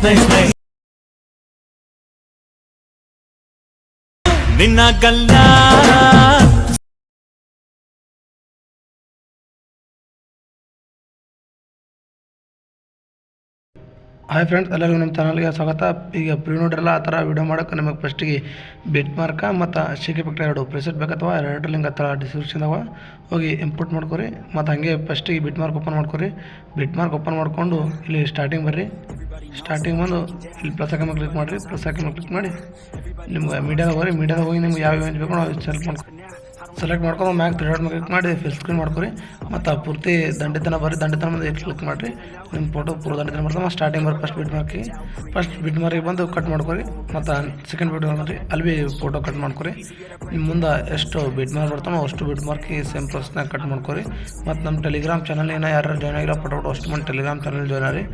Nice ನಿನ್ನ ಗಲ್ಲ hi friends, ಎಲ್ಲರಿಗೂ ನಮ್ಮ ಚಾನಲ್ಗೆ ಸ್ವಾಗತ. ಈಗ ಪ್ರೀ ನೋಡಿರಲ್ಲ ಆ ಥರ ವೀಡಿಯೋ ಮಾಡೋಕ್ಕೆ ನಮಗೆ ಫಸ್ಟಿಗೆ ಬೆಟ್ ಮಾರ್ಕ ಮತ್ತು ಶೇಕ್ ಎಫೆಕ್ಟ್ ಎರಡು ಪ್ರೆಸೆಟ್ ಬೇಕತ್ತವ. ಎರಡು ಲಿಂಕ್ ಹತ್ರ ಡಿಸ್ಕ್ರಿಪ್ಷನ್ದಾಗ ಹೋಗಿ ಇಂಪೋರ್ಟ್ ಮಾಡ್ಕೊರಿ. ಮತ್ತು ಹಾಗೆ ಫಸ್ಟಿಗೆ ಬಿಟ್ ಮಾರ್ಕ್ ಓಪನ್ ಮಾಡ್ಕೊರಿ. ಬಿಟ್ ಮಾರ್ಕ್ ಓಪನ್ ಮಾಡಿಕೊಂಡು ಇಲ್ಲಿ ಸ್ಟಾರ್ಟಿಂಗ್ ಬರ್ರಿ. ಸ್ಟಾರ್ಟಿಂಗ್ ಬಂದು ಇಲ್ಲಿ ಪ್ಲಸ್ ಹಾಕಿ ಕ್ಲಿಕ್ ಮಾಡಿರಿ. ಪ್ಲಸ್ ಹಾಕಿ ಕ್ಲಿಕ್ ಮಾಡಿ ನಿಮ್ಗೆ ಮೀಡಿಯಾದಾಗ ಹೋಗಿ. ಮೀಡಿಯಾದಾಗ ಹೋಗಿ ನಿಮ್ಗೆ ಯಾವ ಇಮೇಜ್ ಬೇಕು ನಾವು ಸೆಲೆಕ್ಟ್ ಮಾಡ್ಕೊಂಡು ಮ್ಯಾಗ್ ತ್ರೀ ಡಾಟ್ ಕ್ಲಿಕ್ ಮಾಡಿ ಫಿಲ್ ಸ್ಕ್ರೀನ್ ಮಾಡ್ಕೊರಿ. ಮತ್ತು ಪೂರ್ತಿ ದಂಡಿತನ ಬರ್ರಿ. ದಂಡಿತನ ಬಂದು ಕ್ಲಿಕ್ ಮಾಡಿರಿ. ನಿಮ್ಮ ಫೋಟೋ ಪೂರ ದಂಡಿತನ ಬರ್ತದೆ. ಸ್ಟಾರ್ಟಿಂಗ್ ಬರ್ರಿ ಫಸ್ಟ್ ಬಿಟ್ ಮಾರ್ಕಿಗೆ ಬಂದು ಕಟ್ ಮಾಡ್ಕೊರಿ. ಮತ್ತು ಸೆಕೆಂಡ್ ಬಿಟ್ ಮಾರ್ಕ್ ಅಲ್ಲಿ ಭೀ ಫೋಟೋ ಕಟ್ ಮಾಡ್ಕೊರಿ. ನಿಮ್ಮ ಮುಂದೆ ಎಷ್ಟು ಬಿಟ್ ಮಾರ್ಕ್ ಬರ್ತಾನೋ ಅಷ್ಟು ಬಿಟ್ ಮಾರ್ಕಿಗೆ ಸೇಮ್ ಪ್ರೊಸೆಸ್ನಾಗ ಕಟ್ ಮಾಡ್ಕೊರಿ. ಮತ್ತು ನಮ್ಮ ಟೆಲಿಗ್ರಾಮ್ ಚಾನಲ್ ಏನೋ ಯಾರು ಜಾಯ್ನ್ ಆಗಿರೋ ಫೋಟೋ ಅಷ್ಟು ಮಂದಿ ಟೆಲಿಗ್ರಾಮ್ ಚಾನಲ್ ಜಾಯ್ನ್ ಆಗಿ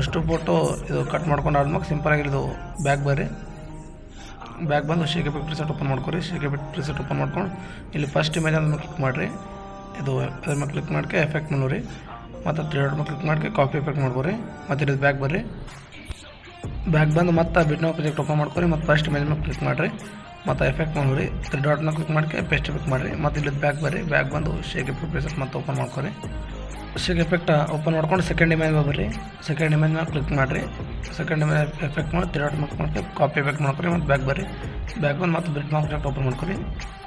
ಅಷ್ಟು ಫೋಟೋ ಇದು ಕಟ್ ಮಾಡ್ಕೊಂಡು ಆದ್ಮೇಲೆ ಸಿಂಪಲಾಗಿ ಇದು ಬ್ಯಾಗ್ ಬರ್ರಿ. ಬ್ಯಾಗ್ ಬಂದು ಶೇಕ್ ಎಫೆಕ್ಟ್ ಪ್ರಿಸೆಟ್ ಓಪನ್ ಮಾಡ್ಕೊರಿ. ಶೇಕ್ ಎಫೆಕ್ಟ್ ಪ್ರಿಸೆಟ್ ಓಪನ್ ಮಾಡ್ಕೊಂಡು ಇಲ್ಲಿ ಫಸ್ಟ್ ಇಮೇಜ್ ಅದ್ರ ಮೇಲೆ ಕ್ಲಿಕ್ ಮಾಡಿರಿ. ಇದು ಅದ್ರ ಮೇಲೆ ಕ್ಲಿಕ್ ಮಾಡ್ಕೆ ಎಫೆಕ್ಟ್ ಮಾಡೋರಿ. ಮತ್ತು ತ್ರೀ ಡಾಟ್ ಮೇಲೆ ಕ್ಲಿಕ್ ಮಾಡ್ಕೆ ಕಾಪಿ ಎಫೆಕ್ಟ್ ಮಾಡ್ಕೊರಿ. ಮತ್ತು ಇದು ಬ್ಯಾಗ್ ಬರ್ರಿ. ಬ್ಯಾಗ್ ಬಂದು ಮತ್ತೆ ಬಿಟ್ನೋ ಪ್ರಾಜೆಕ್ಟ್ ಓಪನ್ ಮಾಡ್ಕೊರಿ. ಮತ್ತು ಫಸ್ಟ್ ಇಮೇಜ್ ಮೇಲೆ ಕ್ಲಿಕ್ ಮಾಡಿರಿ. ಮತ್ತು ಎಫೆಕ್ಟ್ ಮಾಡೋರಿ. ತ್ರೀ ಡಾಟ್ನ ಕ್ಲಿಕ್ ಮಾಡ್ಕೆ ಪೇಸ್ಟ್ ಎಫೆಕ್ಟ್ ಮಾಡಿರಿ. ಮತ್ತು ಇಲ್ಲಿ ಬ್ಯಾಗ್ ಬರ್ರಿ. ಬ್ಯಾಗ್ ಬಂದು ಶೇಕ್ ಎಫೆಕ್ಟ್ ಪ್ರಿಸೆಟ್ ಮತ್ತೆ ಓಪನ್ ಮಾಡ್ಕೊರಿ. ಶೇಕ್ ಎಫೆಕ್ಟ್ ಓಪನ್ ಮಾಡ್ಕೊಂಡು ಸೆಕೆಂಡ್ ಇಮೇಜ್ ಬರ್ರಿ. ಸೆಕೆಂಡ್ ಇಮೇಜ್ ಮೇಲೆ ಕ್ಲಿಕ್ ಮಾಡಿರಿ. ಸೆಕೆಂಡ್ ಇಮೇಜ್ ಎಫೆಕ್ಟ್ ಮಾಡಿ ತ್ರೀ ಡಾಟ್ ಮಾಡ್ಕೊಂಡು ಕಾಪಿ ಎಫೆಕ್ಟ್ ಮಾಡ್ಕೊರಿ. ಮತ್ತು ಬ್ಯಾಗ್ ಬರ್ರಿ. ಬ್ಯಾಗ್ ಬಂದು ಮತ್ತೆ ಬಿಟ್ ಮಾರ್ಕ್ ಪ್ರಾಜೆಕ್ಟ್ ಓಪನ್ ಮಾಡ್ಕೊರಿ.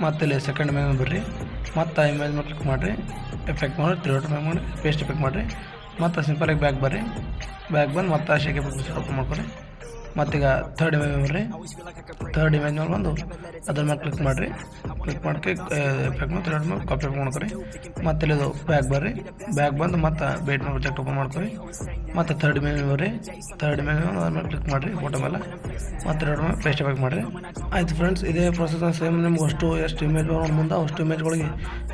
ಮತ್ತು ಇಲ್ಲಿ ಸೆಕೆಂಡ್ ಇಮೇಜ್ ಬರ್ರಿ. ಮತ್ತು ಇಮೇಜ್ ಮೇಲೆ ಕ್ಲಿಕ್ ಮಾಡಿರಿ. ಎಫೆಕ್ಟ್ ಮಾಡಿ ತ್ರೀ ಡಾಟ್ ಮಾಡಿ ಪೇಸ್ಟ್ ಎಫೆಕ್ಟ್ ಮಾಡಿರಿ. ಮತ್ತು ಸಿಂಪಲಾಗಿ ಬ್ಯಾಗ್ ಬರ್ರಿ. ಬ್ಯಾಗ್ ಬಂದು ಮತ್ತೆ ಶೇಕ್ ಎಫೆಕ್ಟ್ ಪ್ರಿಸೆಟ್ ಓಪನ್ ಮಾಡ್ಕೊರಿ. ಮತ್ತೀಗ ಥರ್ಡ್ ಇಮೇಜ್ ಬರ್ರಿ. ಥರ್ಡ್ ಇಮೇಜ್ ಮೇಲೆ ಬಂದು ಅದ್ರ ಮೇಲೆ ಕ್ಲಿಕ್ ಮಾಡಿರಿ. ಕ್ಲಿಕ್ ಮಾಡ್ಕೆ ಎಫೆಕ್ಟ್ ಮಾಡಿ ತ್ರೀ ಡಾಟ್ ಮೇಲೆ ಕಾಪಿ ಎಫೆಕ್ಟ್ ಮಾಡ್ಕೊರಿ. ಮತ್ತು ಇಲ್ಲಿ ಇದು ಬ್ಯಾಗ್ ಬರ್ರಿ. ಬ್ಯಾಗ್ ಬಂದು ಮತ್ತು ಬೇಟ್ ಮೇಲೆ ಪ್ರಾಜೆಕ್ಟ್ ಓಪನ್ ಮಾಡ್ಕೊರಿ. ಮತ್ತು ಥರ್ಡ್ ಇಮೇಜ್ ಬರ್ರಿ. ಥರ್ಡ್ ಇಮೇಜ್ ಅದ್ರ ಮೇಲೆ ಕ್ಲಿಕ್ ಮಾಡಿರಿ ಫೋಟೋ ಮೇಲೆ. ಮತ್ತು ತ್ರೀ ಡಾಟ್ ಮೇಲೆ ಪೇಸ್ಟ್ ಎಫೆಕ್ಟ್ ಮಾಡಿರಿ. ಆಯ್ತು ಫ್ರೆಂಡ್ಸ್, ಇದೇ ಪ್ರೊಸೆಸ್ ಸೇಮ್ ನಿಮ್ಗೆ ಎಷ್ಟು ಇಮೇಜ್ ಬರೋ ಮುಂದೆ ಅಷ್ಟು ಇಮೇಜ್ಗಳಿಗೆ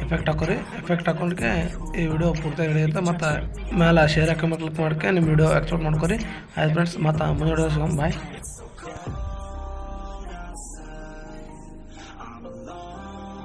ಎಫೆಕ್ಟ್ ಹಾಕೋರಿ. ಎಫೆಕ್ಟ್ ಹಾಕೊಂಡ್ಕೆ ಈ ವಿಡಿಯೋ ಪೂರ್ತಿ ರೆಡಿ ಇರುತ್ತೆ. ಮತ್ತು ಮೇಲೆ ಶೇರ್ ಹಾಕೋ ಮೇಲೆ ಕ್ಲಿಕ್ ಮಾಡ್ಕೆ ನಿಮ್ಮ ವಿಡಿಯೋ ಎಕ್ಸ್ಪೋರ್ಟ್ ಮಾಡ್ಕೊರಿ. ಆಯ್ತು ಫ್ರೆಂಡ್ಸ್, ಮತ್ತು ಮುಂದೆ ವಿಡಿಯೋ ಸಿಗೋಣ. ಬಾಯ್.